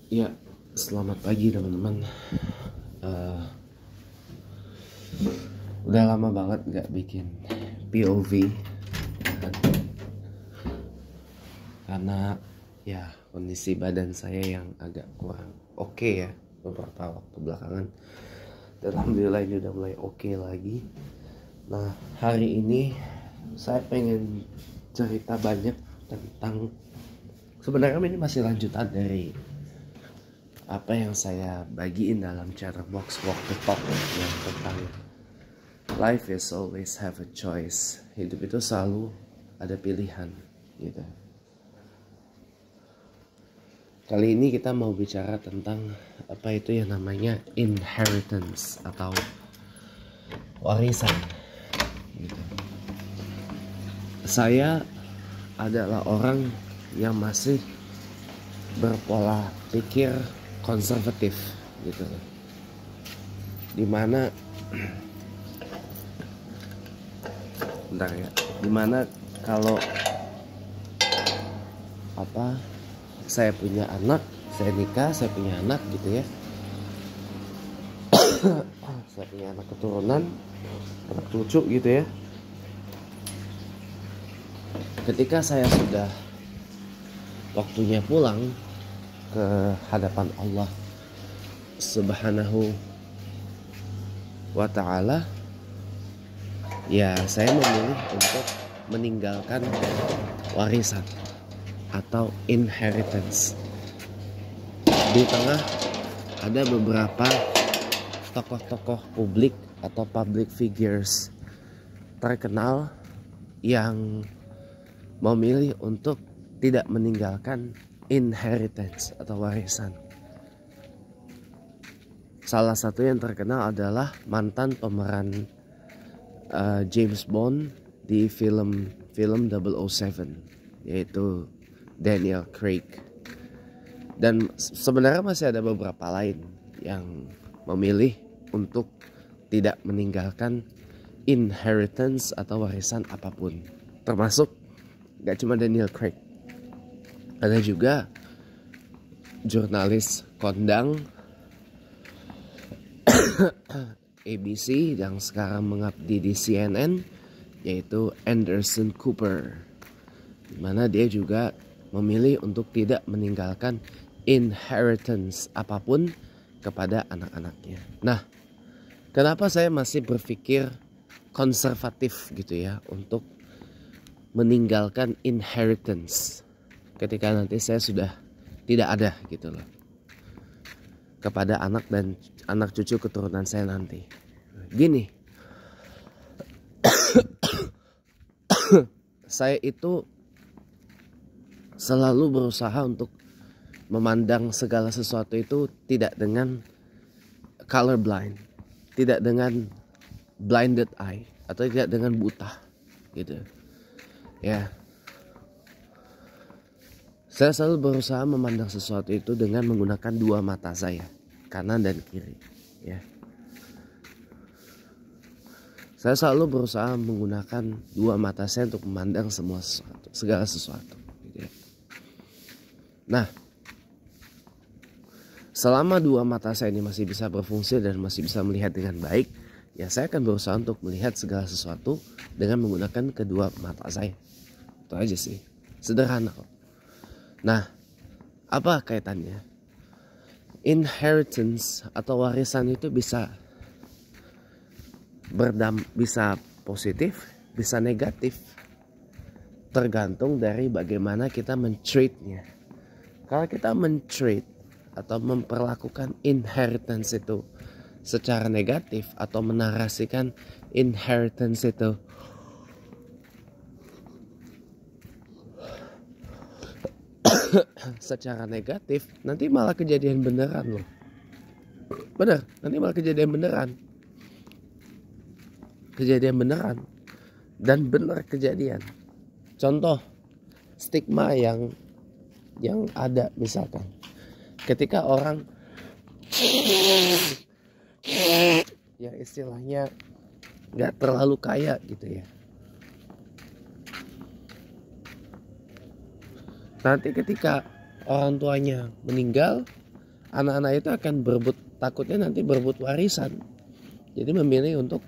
Ya, selamat pagi teman-teman. Eh, udah lama banget nggak bikin POV kan? Karena ya kondisi badan saya yang agak kurang oke ya beberapa waktu belakangan. Dan alhamdulillah ini udah mulai oke lagi. Nah, hari ini saya pengen cerita banyak tentang, sebenarnya ini masih lanjutan dari apa yang saya bagiin dalam cara box walk the talk yang tentang life is always have a choice. Hidup itu selalu ada pilihan gitu. Kali ini kita mau bicara tentang apa itu yang namanya inheritance atau warisan gitu. Saya adalah orang yang masih berpola pikir konservatif gitu, dimana bentar ya, dimana kalau apa saya punya anak, saya nikah, saya punya anak gitu ya, saya punya anak keturunan, anak cucu gitu ya. Ketika saya sudah waktunya pulang ke hadapan Allah Subhanahu wa ta'ala, ya saya memilih untuk meninggalkan warisan atau inheritance. Di tengah ada beberapa tokoh-tokoh publik atau public figures terkenal yang memilih untuk tidak meninggalkan inheritance atau warisan. Salah satu yang terkenal adalah mantan pemeran James Bond di film 007, yaitu Daniel Craig. Dan sebenarnya masih ada beberapa lain yang memilih untuk tidak meninggalkan inheritance atau warisan apapun, termasuk gak cuma Daniel Craig, ada juga jurnalis kondang ABC yang sekarang mengabdi di CNN, yaitu Anderson Cooper, dimana dia juga memilih untuk tidak meninggalkan inheritance apapun kepada anak-anaknya. Nah, kenapa saya masih berpikir konservatif gitu ya untuk meninggalkan inheritance ketika nanti saya sudah tidak ada gitu loh, kepada anak dan anak cucu keturunan saya nanti. Gini, saya itu selalu berusaha untuk memandang segala sesuatu itu tidak dengan color blind, tidak dengan blinded eye, atau tidak dengan buta gitu ya. Saya selalu berusaha memandang sesuatu itu dengan menggunakan dua mata saya, kanan dan kiri ya. Saya selalu berusaha menggunakan dua mata saya untuk memandang semua sesuatu, segala sesuatu gitu ya. Nah, selama dua mata saya ini masih bisa berfungsi dan masih bisa melihat dengan baik, ya saya akan berusaha untuk melihat segala sesuatu dengan menggunakan kedua mata saya. Itu aja sih, sederhana kok. Nah, apa kaitannya? Inheritance atau warisan itu bisa bisa positif, bisa negatif, tergantung dari bagaimana kita men-treatnya. Kalau kita men-treat atau memperlakukan inheritance itu secara negatif, atau menarasikan inheritance itu secara negatif, nanti malah kejadian beneran loh. Bener, nanti malah kejadian beneran. Kejadian beneran dan benar kejadian. Contoh stigma yang ada, misalkan ketika orang yang istilahnya nggak terlalu kaya gitu ya, nanti ketika orang tuanya meninggal, anak-anak itu akan berebut, takutnya nanti berebut warisan. Jadi memilih untuk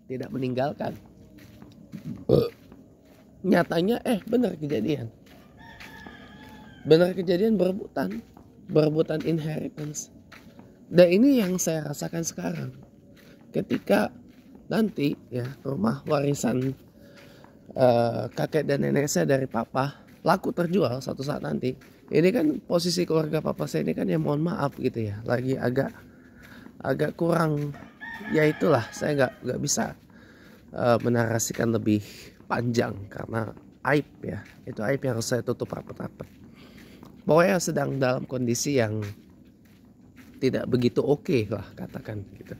tidak meninggalkan. Nyatanya benar kejadian berebutan inheritance. Dan ini yang saya rasakan sekarang. Ketika nanti ya rumah warisan kakek dan nenek saya dari papa laku terjual suatu saat nanti, ini kan posisi keluarga papa saya ini kan ya mohon maaf gitu ya, lagi agak kurang, ya itulah saya nggak bisa menarasikan lebih panjang karena aib ya, itu aib yang harus saya tutup rapat-rapat. Pokoknya sedang dalam kondisi yang tidak begitu oke lah, katakan gitu.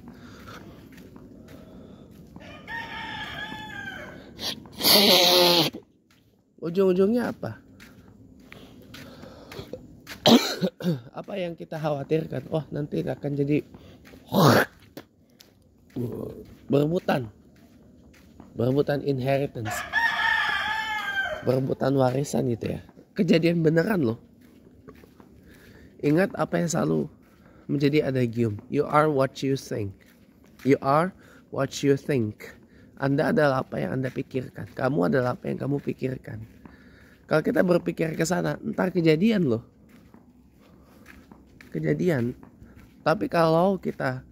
Ujung-ujungnya apa? Apa yang kita khawatirkan? Oh, nanti akan jadi berebutan inheritance, berebutan warisan gitu ya. Kejadian beneran loh. Ingat apa yang selalu menjadi adagium. You are what you think. You are what you think. Anda adalah apa yang Anda pikirkan. Kamu adalah apa yang kamu pikirkan. Kalau kita berpikir ke sana, ntar kejadian loh. Kejadian. Tapi kalau kita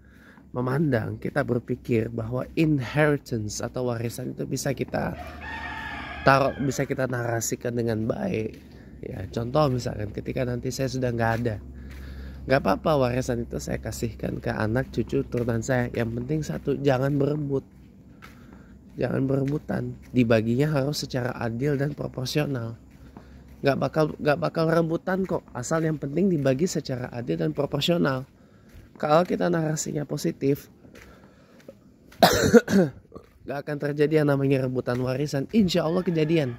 memandang, kita berpikir bahwa inheritance atau warisan itu bisa kita taruh, bisa kita narasikan dengan baik. Ya, contoh misalkan ketika nanti saya sudah nggak ada, nggak apa-apa warisan itu saya kasihkan ke anak cucu turunan saya. Yang penting satu, jangan berebut, jangan berebutan. Dibaginya harus secara adil dan proporsional. Nggak bakal rebutan kok, asal yang penting dibagi secara adil dan proporsional. Kalau kita narasinya positif, gak akan terjadi yang namanya rebutan warisan. Insya Allah kejadian.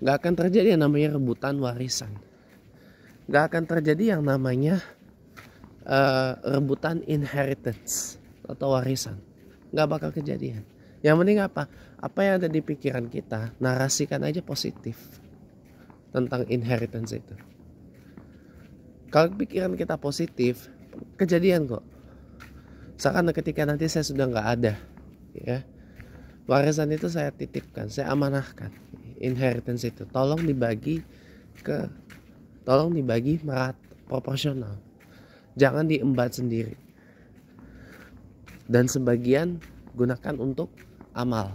Gak akan terjadi yang namanya rebutan warisan. Gak akan terjadi yang namanya rebutan inheritance atau warisan. Gak bakal kejadian. Yang penting apa? Apa yang ada di pikiran kita, narasikan aja positif tentang inheritance itu. Kalau pikiran kita positif, kejadian kok. Seakan ketika nanti saya sudah nggak ada, ya, warisan itu saya titipkan, saya amanahkan. Inheritance itu tolong dibagi merata, proporsional. Jangan diembat sendiri. Dan sebagian gunakan untuk amal.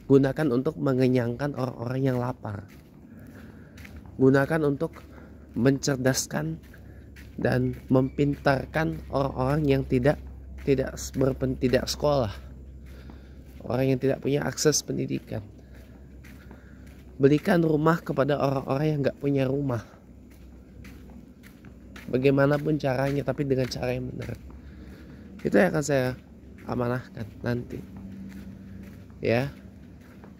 Gunakan untuk mengenyangkan orang-orang yang lapar. Gunakan untuk mencerdaskan dan mempintarkan orang-orang yang tidak sekolah, orang yang tidak punya akses pendidikan. Berikan rumah kepada orang-orang yang nggak punya rumah. Bagaimanapun caranya, tapi dengan cara yang benar. Itu yang akan saya amanahkan nanti. Ya.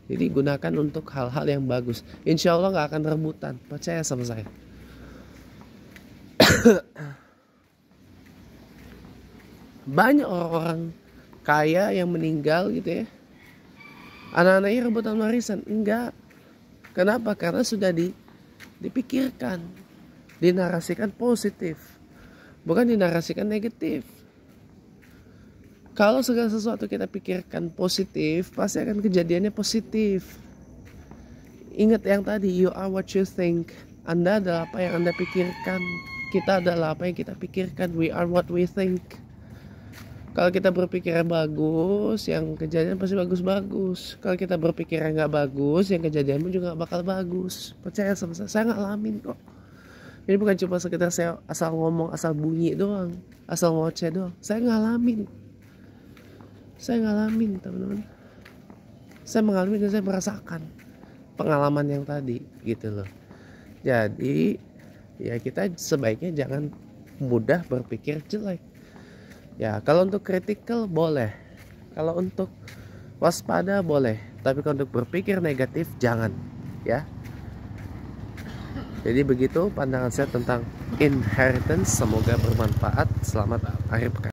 Jadi gunakan untuk hal-hal yang bagus. Insya Allah nggak akan rebutan. Percaya sama saya. Banyak orang-orang kaya yang meninggal gitu ya, anak-anaknya rebutan warisan. Enggak. Kenapa? Karena sudah dipikirkan, dinarasikan positif, bukan dinarasikan negatif. Kalau segala sesuatu kita pikirkan positif, pasti akan kejadiannya positif. Ingat yang tadi, you are what you think. Anda adalah apa yang Anda pikirkan. Kita adalah apa yang kita pikirkan. We are what we think. Kalau kita berpikir bagus, yang kejadian pasti bagus-bagus. Kalau kita berpikir nggak bagus, yang kejadian pun juga gak bakal bagus. Percaya sama saya ngalamin kok. Ini bukan cuma sekedar saya asal ngomong, asal bunyi doang, asal ngoceh doang. Saya ngalamin teman-teman. Saya mengalami dan saya merasakan pengalaman yang tadi gitu loh. Jadi ya kita sebaiknya jangan mudah berpikir jelek. Ya kalau untuk kritikal boleh, kalau untuk waspada boleh, tapi kalau untuk berpikir negatif jangan, ya. Jadi begitu pandangan saya tentang inheritance. Semoga bermanfaat. Selamat akhir pekan.